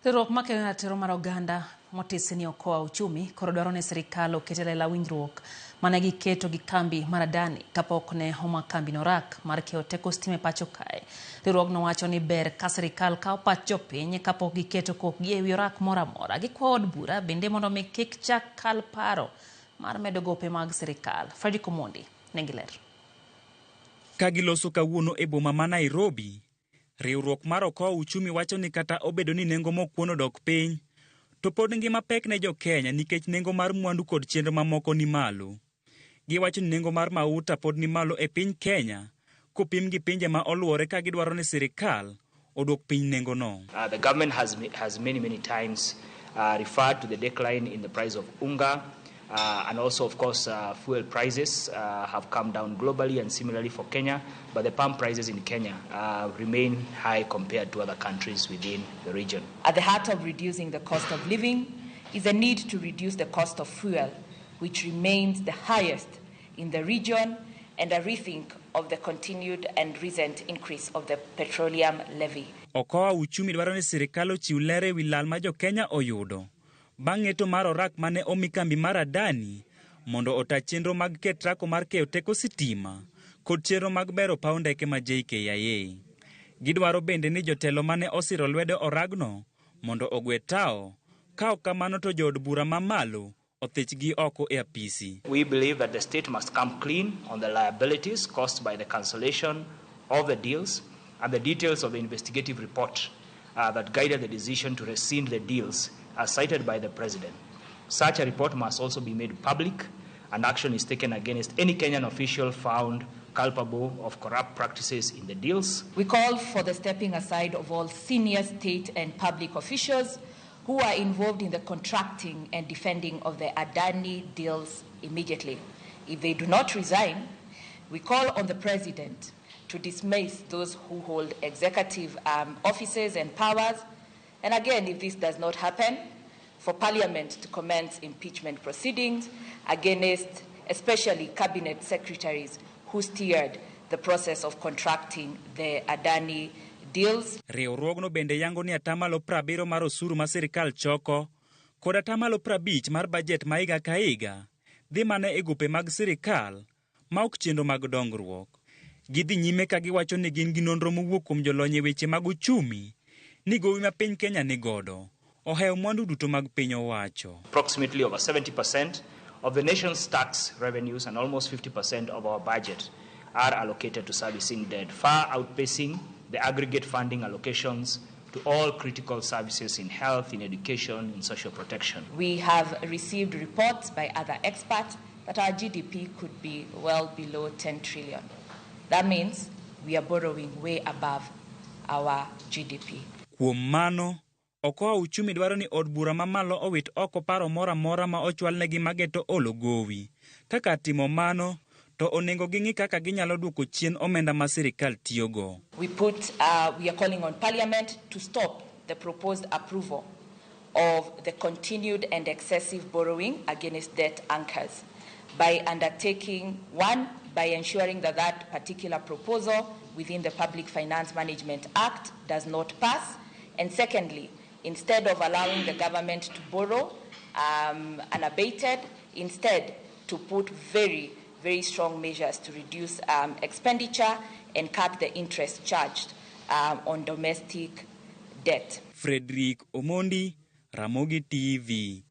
Riwruok makelo ratiro mar oganda motis ni Okoa Uchumi koro dwaro ni sirkal oket lela winjruok mane giketo gi kambi mar Adani kapok ne oma kambi no orag mar keyo teko stima e pacho kae. Riwruogno wacho ni ber ka sirkal kawo pach jopiny kapok giketo kokgi e wi orag moro amora. Gikwayo od bura bende mondo mi kik chak kal paro mar medo gope mag sirkal. Fredrick Omondi nengiler. Ka giloso kawuono e boma ma Nairobi, riwruok mar Okoa Uchumi wacho ni kata obedo ni nengo mokwuono dok piny, to pod ngima pek ne Jokenya nikech nengo mar mwandu kod chenro mamoko ni malo. Giwacho ni nengo mar mauta pod ni malo e piny Kenya, kopim gi pinje ma oluore ka gidwaro ni sirkal odwok piny nengo no. The government has many times referred to the decline in the price of unga, and also, of course, fuel prices have come down globally and similarly for Kenya, but the palm prices in Kenya remain high compared to other countries within the region. At the heart of reducing the cost of living is the need to reduce the cost of fuel, which remains the highest in the region, and a rethink of the continued and recent increase of the petroleum levy. Okoa Uchumi dwaro ni sirkal ochiw ler e wi lal ma Jokenya oyudo bang' ng'eto mar orag mane omi kambi mar Adani mondo ota chenro mag ket trako mar keyo teko sitima kod chenro mag bero paw ndeke ma JKIA. Gidwaro bende ni jotelo mane osiro lwedo oragno mondo ogwe tao, ka ok kamano to jood bura mamalo othechgi oko e apisi. We believe that the state must come clean on the liabilities caused by the cancellation of the deals and the details of the investigative report that guided the decision to rescind the deals as cited by the President. Such a report must also be made public, and action is taken against any Kenyan official found culpable of corrupt practices in the deals. We call for the stepping aside of all senior state and public officials who are involved in the contracting and defending of the Adani deals immediately. If they do not resign, we call on the President to dismiss those who hold executive offices and powers. And again, if this does not happen, for Parliament to commence impeachment proceedings against especially cabinet secretaries who steered the process of contracting the Adani deals. Riwruogno bende yango ni atamalo 70 mar osuru ma sirkal choko kod atamalo 50 mar bajet ma higa ka higa dhi mana e gope mag sirkal ma ok chenro mag dongruok. Gidhi nyime ka giwacho ni gin gi nonro mowuok kuom jolony e weche mag uchumi ni gowi ma piny Kenya ni godo ohewo mwandu duto mag piny owacho. Approximately over 70% of the nation's tax revenues and almost 50% of our budget are allocated to servicing debt, far outpacing the aggregate funding allocations to all critical services in health, in education, in social protection. We have received reports by other experts that our GDP could be well below 10 trillion. That means we are borrowing way above our GDP. Kuom mano, Okoa Uchumi dwaro ni od bura mamalo owit oko paro mora mora ma ochwalnegi mageto olo gowi. Kaka timo mano, to onengo gingi kaka ginyalo duoko chien omenda ma sirkal tiyogo. We are calling on Parliament to stop the proposed approval of the continued and excessive borrowing against debt anchors by undertaking, one, by ensuring that that particular proposal within the Public Finance Management Act does not pass, and secondly, instead of allowing the government to borrow unabated, instead to put very strong measures to reduce expenditure and cut the interest charged on domestic debt. Fredrick Omondi, Ramogi TV.